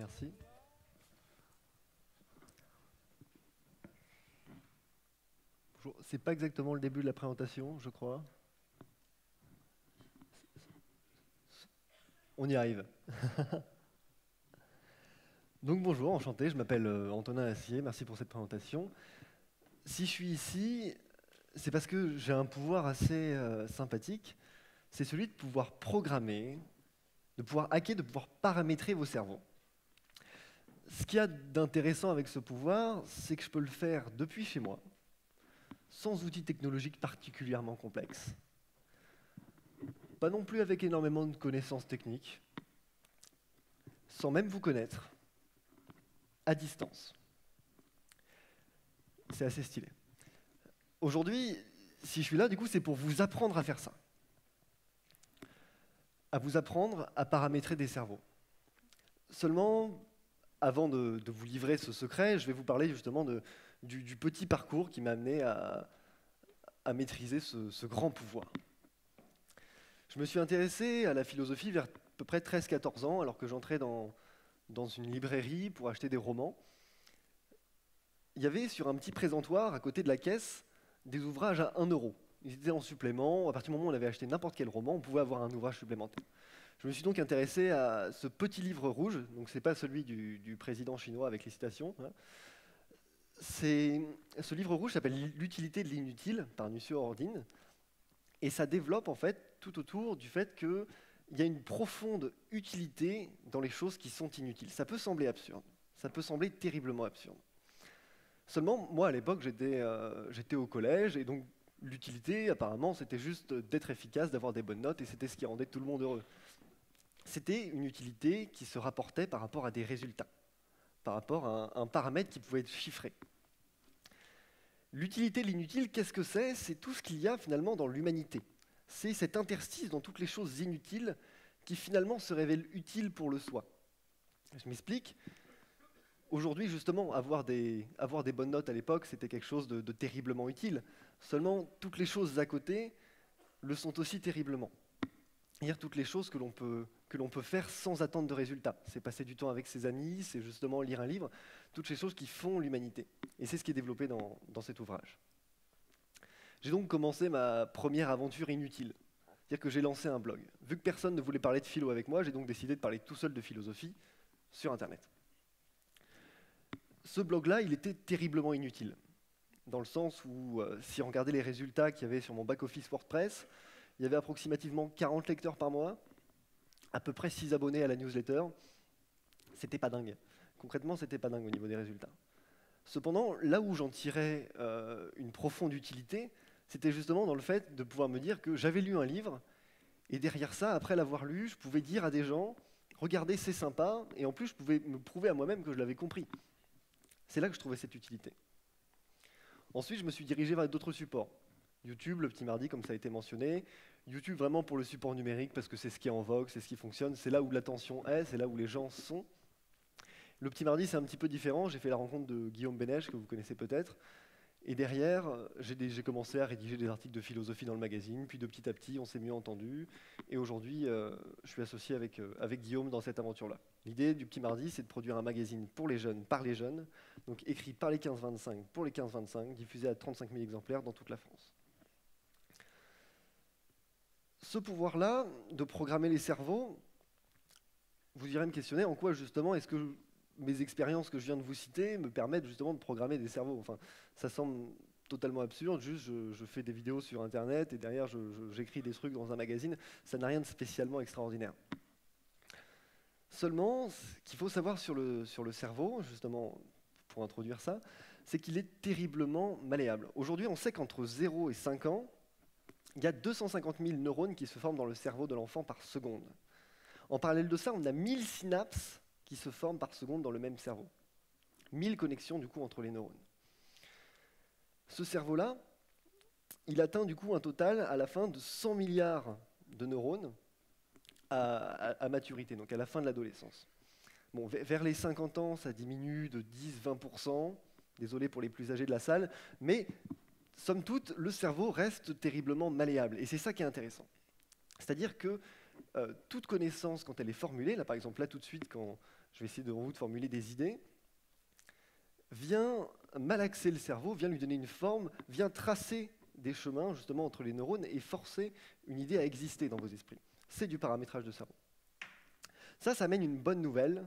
Merci. Bonjour. C'est pas exactement le début de la présentation, je crois. On y arrive. Donc bonjour, enchanté, je m'appelle Antonin Assier, merci pour cette présentation. Si je suis ici, c'est parce que j'ai un pouvoir assez sympathique, c'est celui de pouvoir programmer, de pouvoir hacker, de pouvoir paramétrer vos cerveaux. Ce qu'il y a d'intéressant avec ce pouvoir, c'est que je peux le faire depuis chez moi, sans outils technologiques particulièrement complexes, pas non plus avec énormément de connaissances techniques, sans même vous connaître, à distance. C'est assez stylé. Aujourd'hui, si je suis là, du coup, c'est pour vous apprendre à faire ça. À vous apprendre à paramétrer des cerveaux. Seulement, avant de vous livrer ce secret, je vais vous parler justement du petit parcours qui m'a amené à maîtriser ce grand pouvoir. Je me suis intéressé à la philosophie vers à peu près 13-14 ans, alors que j'entrais dans une librairie pour acheter des romans. Il y avait sur un petit présentoir, à côté de la caisse, des ouvrages à 1 euro. Ils étaient en supplément. À partir du moment où on avait acheté n'importe quel roman, on pouvait avoir un ouvrage supplémentaire. Je me suis donc intéressé à ce petit livre rouge. Donc, ce n'est pas celui du président chinois avec les citations. Hein. Ce livre rouge s'appelle L'utilité de l'inutile par Nussio Ordine. Et ça développe en fait tout autour du fait qu'il y a une profonde utilité dans les choses qui sont inutiles. Ça peut sembler absurde. Ça peut sembler terriblement absurde. Seulement, moi, à l'époque, j'étais au collège, et donc l'utilité, apparemment, c'était juste d'être efficace, d'avoir des bonnes notes, et c'était ce qui rendait tout le monde heureux. C'était une utilité qui se rapportait par rapport à des résultats, par rapport à un paramètre qui pouvait être chiffré. L'utilité de l'inutile, qu'est-ce que c'est? C'est tout ce qu'il y a finalement dans l'humanité. C'est cet interstice dans toutes les choses inutiles qui finalement se révèlent utiles pour le soi. Je m'explique. Aujourd'hui, justement, avoir des bonnes notes à l'époque, c'était quelque chose de terriblement utile. Seulement, toutes les choses à côté le sont aussi terriblement. C'est-à-dire toutes les choses que l'on peut faire sans attendre de résultats. C'est passer du temps avec ses amis, c'est justement lire un livre, toutes ces choses qui font l'humanité. Et c'est ce qui est développé dans cet ouvrage. J'ai donc commencé ma première aventure inutile. C'est-à-dire que j'ai lancé un blog. Vu que personne ne voulait parler de philo avec moi, j'ai donc décidé de parler tout seul de philosophie sur Internet. Ce blog-là, il était terriblement inutile, dans le sens où, si on regardait les résultats qu'il y avait sur mon back-office WordPress, il y avait approximativement 40 lecteurs par mois, à peu près 6 abonnés à la newsletter. C'était pas dingue. Concrètement, c'était pas dingue au niveau des résultats. Cependant, là où j'en tirais une profonde utilité, c'était justement dans le fait de pouvoir me dire que j'avais lu un livre, et derrière ça, après l'avoir lu, je pouvais dire à des gens « Regardez, c'est sympa », et en plus, je pouvais me prouver à moi-même que je l'avais compris. C'est là que je trouvais cette utilité. Ensuite, je me suis dirigé vers d'autres supports. YouTube, le petit mardi, comme ça a été mentionné. YouTube vraiment pour le support numérique, parce que c'est ce qui est en vogue, c'est ce qui fonctionne, c'est là où l'attention est, c'est là où les gens sont. Le petit mardi, c'est un petit peu différent. J'ai fait la rencontre de Guillaume Bénèche, que vous connaissez peut-être. Et derrière, j'ai commencé à rédiger des articles de philosophie dans le magazine, puis de petit à petit, on s'est mieux entendu. Et aujourd'hui, je suis associé avec Guillaume dans cette aventure-là. L'idée du Petit Mardi, c'est de produire un magazine pour les jeunes, par les jeunes, donc écrit par les 15-25, pour les 15-25, diffusé à 35 000 exemplaires dans toute la France. Ce pouvoir-là, de programmer les cerveaux, vous irez me questionner en quoi justement est-ce que mes expériences que je viens de vous citer me permettent justement de programmer des cerveaux. Enfin, ça semble totalement absurde, juste je fais des vidéos sur Internet et derrière j'écris des trucs dans un magazine, ça n'a rien de spécialement extraordinaire. Seulement, ce qu'il faut savoir sur le cerveau, justement pour introduire ça, c'est qu'il est terriblement malléable. Aujourd'hui, on sait qu'entre 0 et 5 ans, il y a 250 000 neurones qui se forment dans le cerveau de l'enfant par seconde. En parallèle de ça, on a 1000 synapses qui se forment par seconde dans le même cerveau. 1000 connexions du coup entre les neurones. Ce cerveau-là, il atteint du coup un total à la fin de 100 milliards de neurones à maturité, donc à la fin de l'adolescence. Bon, vers les 50 ans, ça diminue de 10-20%, désolé pour les plus âgés de la salle, mais somme toute, le cerveau reste terriblement malléable, et c'est ça qui est intéressant. C'est-à-dire que toute connaissance, quand elle est formulée, là par exemple, là tout de suite, quand je vais essayer devant vous de formuler des idées, vient malaxer le cerveau, vient lui donner une forme, vient tracer des chemins justement entre les neurones et forcer une idée à exister dans vos esprits. C'est du paramétrage de cerveau. Ça amène une bonne nouvelle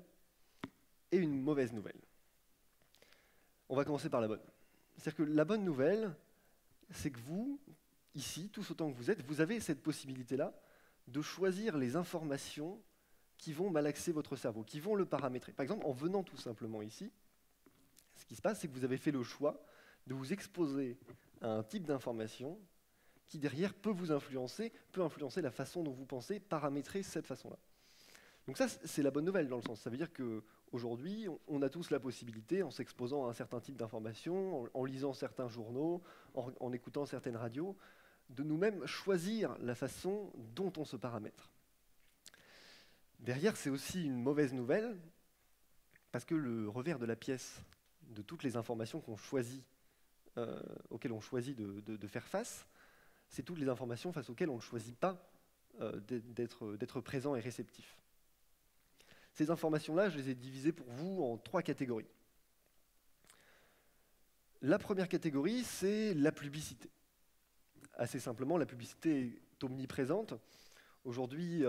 et une mauvaise nouvelle. On va commencer par la bonne. C'est-à-dire que la bonne nouvelle, c'est que vous, ici, tous autant que vous êtes, vous avez cette possibilité-là de choisir les informations qui vont malaxer votre cerveau, qui vont le paramétrer. Par exemple, en venant tout simplement ici, ce qui se passe, c'est que vous avez fait le choix de vous exposer à un type d'information qui, derrière, peut vous influencer, peut influencer la façon dont vous pensez, paramétrer cette façon-là. Donc ça, c'est la bonne nouvelle dans le sens. Ça veut dire qu'aujourd'hui, on a tous la possibilité, en s'exposant à un certain type d'information, en lisant certains journaux, en écoutant certaines radios, de nous-mêmes choisir la façon dont on se paramètre. Derrière, c'est aussi une mauvaise nouvelle, parce que le revers de la pièce de toutes les informations qu'on choisit, auxquelles on choisit de faire face, c'est toutes les informations face auxquelles on ne choisit pas d'être présent et réceptif. Ces informations-là, je les ai divisées pour vous en 3 catégories. La première catégorie, c'est la publicité. Assez simplement, la publicité est omniprésente. Aujourd'hui,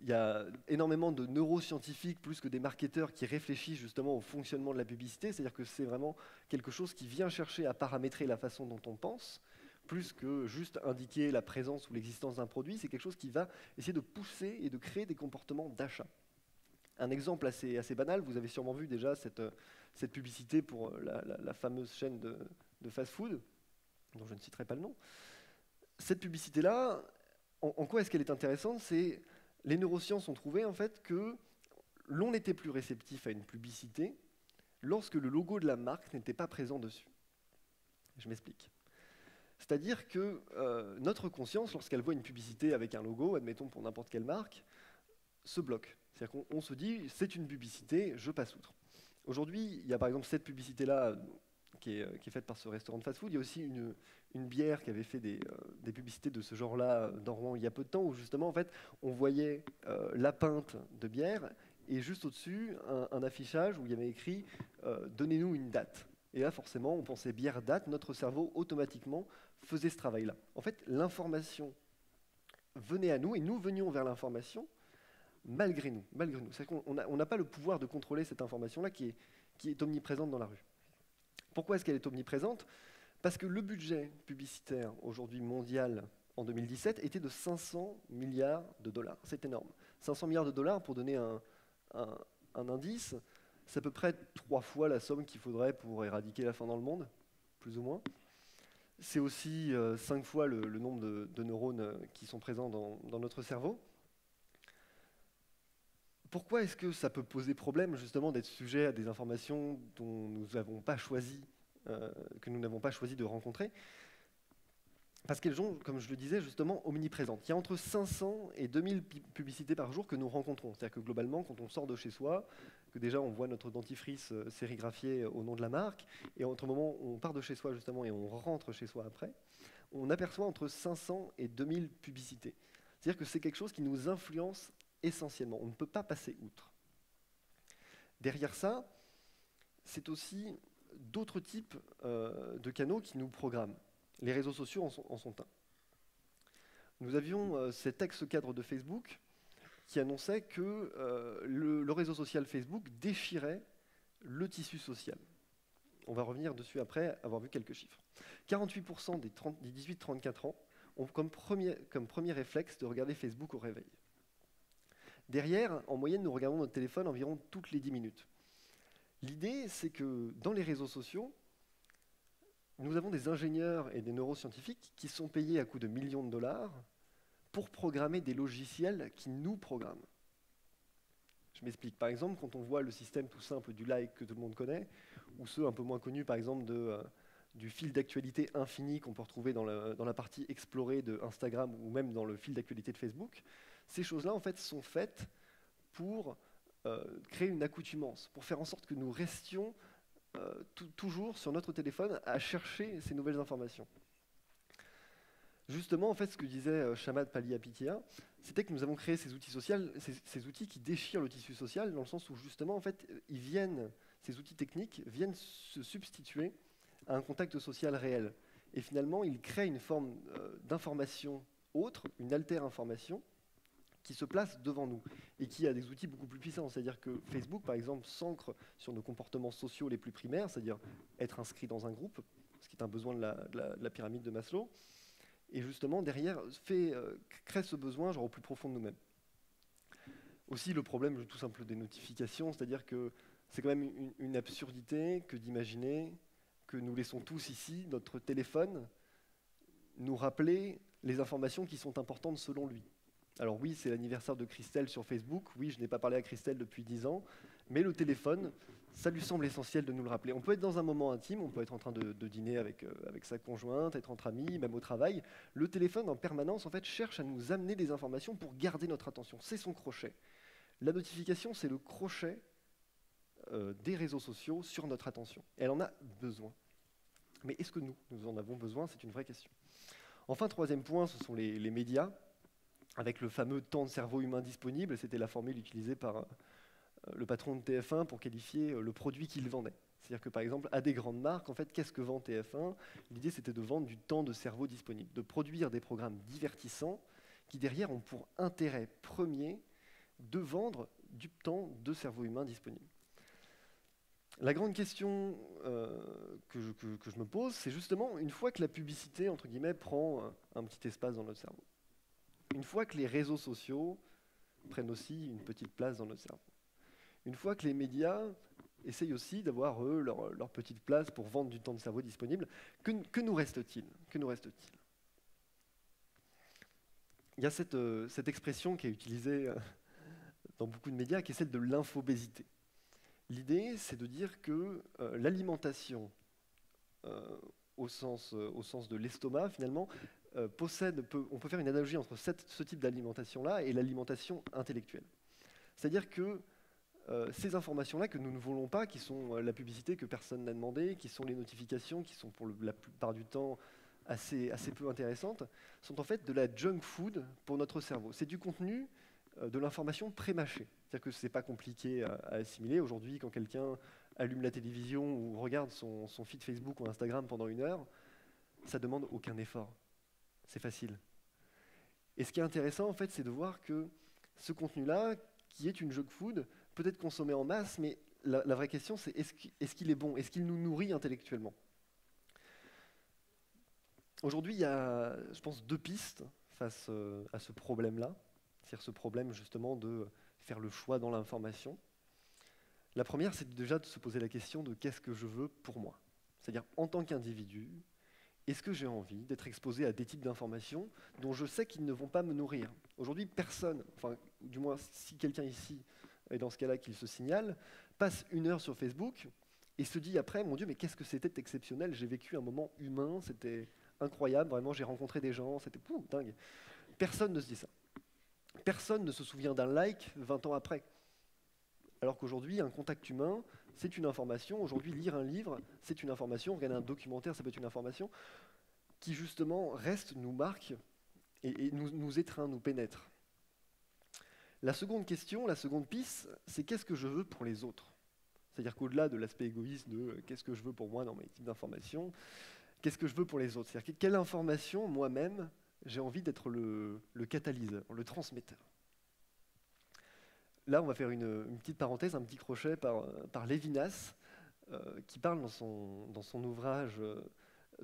il y a énormément de neuroscientifiques, plus que des marketeurs, qui réfléchissent justement au fonctionnement de la publicité. C'est-à-dire que c'est vraiment quelque chose qui vient chercher à paramétrer la façon dont on pense, plus que juste indiquer la présence ou l'existence d'un produit. C'est quelque chose qui va essayer de pousser et de créer des comportements d'achat. Un exemple assez banal, vous avez sûrement vu déjà cette publicité pour la fameuse chaîne de fast-food, dont je ne citerai pas le nom. Cette publicité-là, en quoi est-ce qu'elle est intéressante? C'est les neurosciences ont trouvé en fait que l'on était plus réceptif à une publicité lorsque le logo de la marque n'était pas présent dessus. Je m'explique. C'est-à-dire que notre conscience, lorsqu'elle voit une publicité avec un logo, admettons pour n'importe quelle marque, se bloque. C'est-à-dire qu'on se dit, c'est une publicité, je passe outre. Aujourd'hui, il y a par exemple cette publicité-là qui est faite par ce restaurant de fast-food. Il y a aussi une bière qui avait fait des publicités de ce genre-là dans Rouen il y a peu de temps, où justement, en fait, on voyait la pinte de bière et juste au-dessus, un affichage où il y avait écrit « Donnez-nous une date ». Et là, forcément, on pensait bière-date, notre cerveau, automatiquement, faisait ce travail-là. En fait, l'information venait à nous et nous venions vers l'information malgré nous. C'est-à-dire qu'on n'a pas le pouvoir de contrôler cette information-là qui est omniprésente dans la rue. Pourquoi est-ce qu'elle est omniprésente? Parce que le budget publicitaire aujourd'hui mondial en 2017 était de 500 milliards de dollars. C'est énorme. 500 milliards de dollars, pour donner un indice, c'est à peu près 3 fois la somme qu'il faudrait pour éradiquer la faim dans le monde, plus ou moins. C'est aussi 5 fois le nombre de neurones qui sont présents dans notre cerveau. Pourquoi est-ce que ça peut poser problème justement d'être sujet à des informations dont nous n'avons pas choisi, que nous n'avons pas choisi de rencontrer? Parce qu'elles sont, comme je le disais, justement omniprésentes. Il y a entre 500 et 2000 publicités par jour que nous rencontrons. C'est-à-dire que globalement, quand on sort de chez soi, que déjà on voit notre dentifrice sérigraphié au nom de la marque, et entre le moment où on part de chez soi justement et on rentre chez soi après, on aperçoit entre 500 et 2000 publicités. C'est-à-dire que c'est quelque chose qui nous influence essentiellement. On ne peut pas passer outre. Derrière ça, c'est aussi d'autres types de canaux qui nous programment. Les réseaux sociaux en sont un. Nous avions cet ex-cadre de Facebook qui annonçait que le réseau social Facebook déchirait le tissu social. On va revenir dessus après avoir vu quelques chiffres. 48% des 18-34 ans ont comme premier réflexe de regarder Facebook au réveil. Derrière, en moyenne, nous regardons notre téléphone environ toutes les 10 minutes. L'idée, c'est que dans les réseaux sociaux, nous avons des ingénieurs et des neuroscientifiques qui sont payés à coups de millions de dollars pour programmer des logiciels qui nous programment. Je m'explique. Par exemple, quand on voit le système tout simple du like que tout le monde connaît, ou ceux un peu moins connus, par exemple, du fil d'actualité infini qu'on peut retrouver dans la partie explorée de Instagram ou même dans le fil d'actualité de Facebook, ces choses-là, en fait, sont faites pour créer une accoutumance, pour faire en sorte que nous restions toujours sur notre téléphone à chercher ces nouvelles informations. Justement, en fait, ce que disait Chamath Palihapitiya, c'était que nous avons créé ces outils sociaux, ces outils qui déchirent le tissu social, dans le sens où justement, en fait, ces outils techniques viennent se substituer à un contact social réel. Et finalement, ils créent une forme d'information autre, une alter-information, qui se place devant nous et qui a des outils beaucoup plus puissants. C'est-à-dire que Facebook, par exemple, s'ancre sur nos comportements sociaux les plus primaires, c'est-à-dire être inscrit dans un groupe, ce qui est un besoin de la pyramide de Maslow, et justement, derrière, crée ce besoin genre, au plus profond de nous-mêmes. Aussi, le problème tout simple des notifications, c'est-à-dire que c'est quand même une absurdité que d'imaginer que nous laissons tous ici, notre téléphone, nous rappeler les informations qui sont importantes selon lui. Alors oui, c'est l'anniversaire de Christelle sur Facebook, oui, je n'ai pas parlé à Christelle depuis 10 ans, mais le téléphone, ça lui semble essentiel de nous le rappeler. On peut être dans un moment intime, on peut être en train de dîner avec sa conjointe, être entre amis, même au travail. Le téléphone, en permanence, en fait, cherche à nous amener des informations pour garder notre attention. C'est son crochet. La notification, c'est le crochet des réseaux sociaux sur notre attention. Et elle en a besoin. Mais est-ce que nous en avons besoin? C'est une vraie question. Enfin, troisième point, ce sont les médias, avec le fameux temps de cerveau humain disponible. C'était la formule utilisée par le patron de TF1 pour qualifier le produit qu'il vendait. C'est-à-dire que, par exemple, à des grandes marques, en fait, qu'est-ce que vend TF1? L'idée, c'était de vendre du temps de cerveau disponible, de produire des programmes divertissants qui, derrière, ont pour intérêt premier de vendre du temps de cerveau humain disponible. La grande question que je me pose, c'est justement, une fois que la publicité, entre guillemets, prend un petit espace dans notre cerveau, une fois que les réseaux sociaux prennent aussi une petite place dans notre cerveau, une fois que les médias essayent aussi d'avoir, eux, leur petite place pour vendre du temps de cerveau disponible, que nous reste-t-il? Que nous reste-t-il? Il y a cette expression qui est utilisée dans beaucoup de médias, qui est celle de l'infobésité. L'idée, c'est de dire que l'alimentation, au sens de l'estomac, finalement, on peut faire une analogie entre ce type d'alimentation-là et l'alimentation intellectuelle. C'est-à-dire que ces informations-là que nous ne voulons pas, qui sont la publicité que personne n'a demandé, qui sont les notifications, qui sont pour la plupart du temps assez peu intéressantes, sont en fait de la junk food pour notre cerveau. C'est du contenu de l'information pré-mâchée. C'est-à-dire que ce n'est pas compliqué à assimiler. Aujourd'hui, quand quelqu'un allume la télévision ou regarde son feed Facebook ou Instagram pendant 1 heure, ça ne demande aucun effort. C'est facile. Et ce qui est intéressant, en fait, c'est de voir que ce contenu-là, qui est une junk food, peut être consommé en masse, mais la vraie question, c'est est-ce qu'il est bon? Est-ce qu'il nous nourrit intellectuellement? Aujourd'hui, il y a, je pense, 2 pistes face à ce problème-là. C'est-à-dire ce problème, justement, de faire le choix dans l'information. La première, c'est déjà de se poser la question de qu'est-ce que je veux pour moi? C'est-à-dire, en tant qu'individu, est-ce que j'ai envie d'être exposé à des types d'informations dont je sais qu'ils ne vont pas me nourrir? Aujourd'hui, personne, enfin, du moins, si quelqu'un ici est dans ce cas-là qu'il se signale, passe 1 heure sur Facebook et se dit après, mon Dieu, mais qu'est-ce que c'était exceptionnel, j'ai vécu un moment humain, c'était incroyable, vraiment, j'ai rencontré des gens, c'était dingue. Personne ne se dit ça. Personne ne se souvient d'un like 20 ans après. Alors qu'aujourd'hui, un contact humain, c'est une information. Aujourd'hui, lire un livre, c'est une information. Regarder un documentaire, ça peut être une information qui, justement, reste, nous marque et nous étreint, nous pénètre. La seconde question, la seconde piste, c'est qu'est-ce que je veux pour les autres? C'est-à-dire qu'au-delà de l'aspect égoïste de qu'est-ce que je veux pour moi dans mes types d'informations, qu'est-ce que je veux pour les autres? C'est-à-dire quelle information, moi-même, j'ai envie d'être le catalyseur, le transmetteur. Là, on va faire une petite parenthèse, un petit crochet par Lévinas, qui parle dans son ouvrage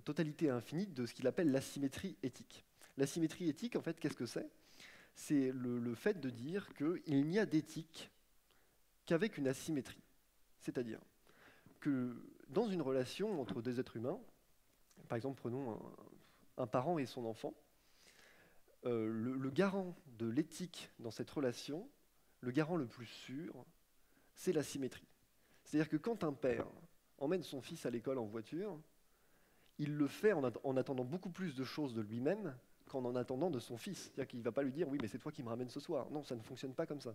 Totalité infinie de ce qu'il appelle l'asymétrie éthique. L'asymétrie éthique, en fait, qu'est-ce que c'est? C'est le fait de dire qu'il n'y a d'éthique qu'avec une asymétrie. C'est-à-dire que dans une relation entre 2 êtres humains, par exemple, prenons un parent et son enfant, le garant de l'éthique dans cette relation, le garant le plus sûr, c'est la symétrie. C'est-à-dire que quand un père emmène son fils à l'école en voiture, il le fait en attendant beaucoup plus de choses de lui-même qu'en en attendant de son fils. C'est-à-dire qu'il ne va pas lui dire « oui, mais c'est toi qui me ramènes ce soir ». Non, ça ne fonctionne pas comme ça.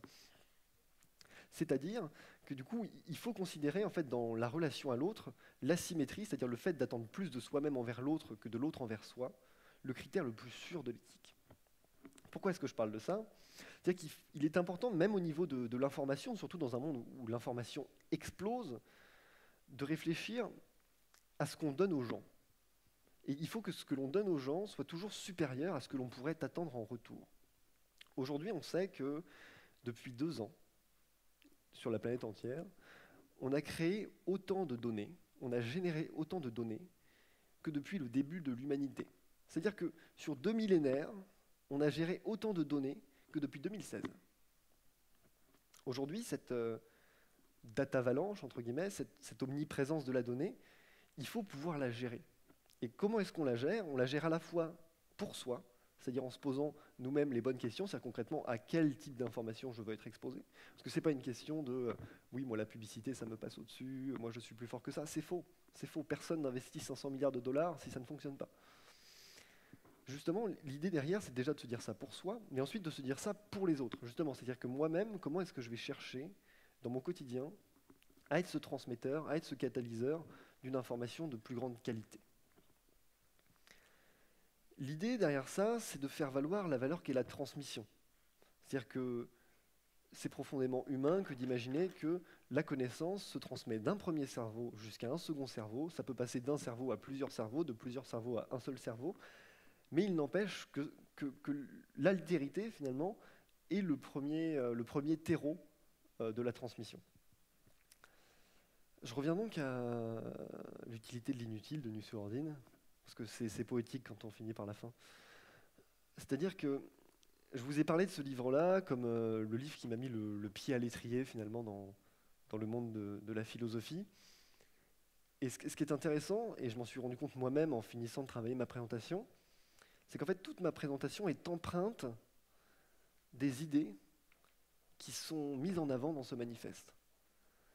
C'est-à-dire que du coup, il faut considérer en fait dans la relation à l'autre l'asymétrie, c'est-à-dire le fait d'attendre plus de soi-même envers l'autre que de l'autre envers soi, le critère le plus sûr de l'éthique. Pourquoi est-ce que je parle de ça? C'est-à-dire qu'il est important, même au niveau de l'information, surtout dans un monde où l'information explose, de réfléchir à ce qu'on donne aux gens. Et il faut que ce que l'on donne aux gens soit toujours supérieur à ce que l'on pourrait attendre en retour. Aujourd'hui, on sait que depuis 2 ans, sur la planète entière, on a créé autant de données, on a généré autant de données que depuis le début de l'humanité. C'est-à-dire que sur 2 millénaires, on a géré autant de données que depuis 2016. Aujourd'hui, cette data avalanche, entre guillemets, cette omniprésence de la donnée, il faut pouvoir la gérer. Et comment est-ce qu'on la gère? On la gère à la fois pour soi, c'est-à-dire en se posant nous-mêmes les bonnes questions, c'est-à-dire concrètement à quel type d'information je veux être exposé. Parce que ce n'est pas une question de oui, moi la publicité ça me passe au-dessus, moi je suis plus fort que ça. C'est faux. C'est faux. Personne n'investit 500 milliards de dollars si ça ne fonctionne pas. Justement, l'idée derrière, c'est déjà de se dire ça pour soi, mais ensuite de se dire ça pour les autres. Justement, c'est-à-dire que moi-même, comment est-ce que je vais chercher dans mon quotidien à être ce transmetteur, à être ce catalyseur d'une information de plus grande qualité. L'idée derrière ça, c'est de faire valoir la valeur qu'est la transmission. C'est-à-dire que c'est profondément humain que d'imaginer que la connaissance se transmet d'un premier cerveau jusqu'à un second cerveau. Ça peut passer d'un cerveau à plusieurs cerveaux, de plusieurs cerveaux à un seul cerveau. Mais il n'empêche que l'altérité, finalement, est le premier terreau de la transmission. Je reviens donc à l'utilité de l'inutile de Nusseo-Ordine, parce que c'est poétique quand on finit par la fin. C'est-à-dire que je vous ai parlé de ce livre-là comme le livre qui m'a mis le pied à l'étrier, finalement, dans le monde de la philosophie. Et ce qui est intéressant, et je m'en suis rendu compte moi-même en finissant de travailler ma présentation, c'est qu'en fait, toute ma présentation est empreinte des idées qui sont mises en avant dans ce manifeste.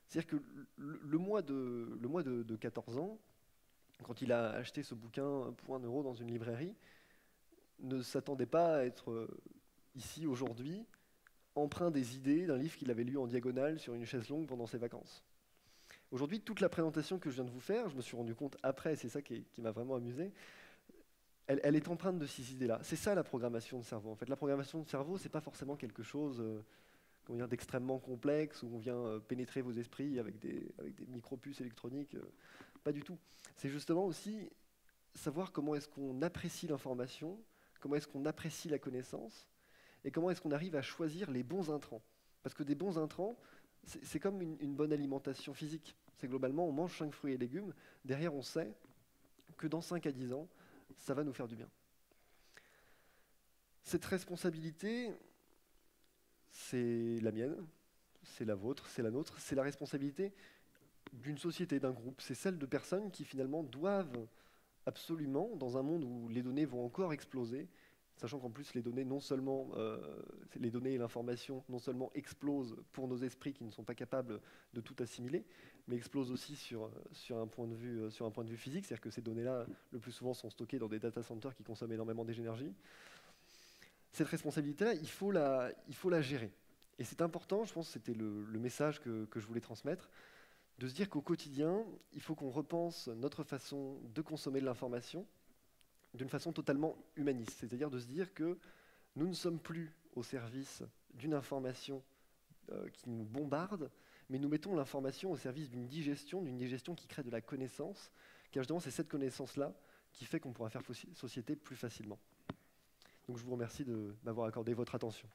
C'est-à-dire que le mois de 14 ans, quand il a acheté ce bouquin pour 1 euro dans une librairie, ne s'attendait pas à être ici aujourd'hui, empreint des idées d'un livre qu'il avait lu en diagonale sur une chaise longue pendant ses vacances. Aujourd'hui, toute la présentation que je viens de vous faire, je me suis rendu compte après, c'est ça qui m'a vraiment amusé, elle est empreinte de ces idées-là. C'est ça la programmation de cerveau. En fait, la programmation de cerveau, c'est pas forcément quelque chose d'extrêmement complexe, où on vient pénétrer vos esprits avec des micro-puces électroniques. Pas du tout. C'est justement aussi savoir comment est-ce qu'on apprécie l'information, comment est-ce qu'on apprécie la connaissance, et comment est-ce qu'on arrive à choisir les bons intrants. Parce que des bons intrants, c'est comme une bonne alimentation physique. C'est globalement, on mange 5 fruits et légumes, derrière on sait que dans 5 à 10 ans, ça va nous faire du bien. Cette responsabilité, c'est la mienne, c'est la vôtre, c'est la nôtre, c'est la responsabilité d'une société, d'un groupe. C'est celle de personnes qui finalement doivent absolument, dans un monde où les données vont encore exploser, sachant qu'en plus les données les données et l'information non seulement explosent pour nos esprits qui ne sont pas capables de tout assimiler, mais explosent aussi sur un point de vue physique, c'est-à-dire que ces données-là, le plus souvent, sont stockées dans des data centers qui consomment énormément d'énergie. Cette responsabilité-là, il faut la gérer. Et c'est important, je pense que c'était le message que je voulais transmettre, de se dire qu'au quotidien, il faut qu'on repense notre façon de consommer de l'information d'une façon totalement humaniste. C'est-à-dire de se dire que nous ne sommes plus au service d'une information qui nous bombarde, mais nous mettons l'information au service d'une digestion qui crée de la connaissance, car justement c'est cette connaissance-là qui fait qu'on pourra faire société plus facilement. Donc je vous remercie de m'avoir accordé votre attention.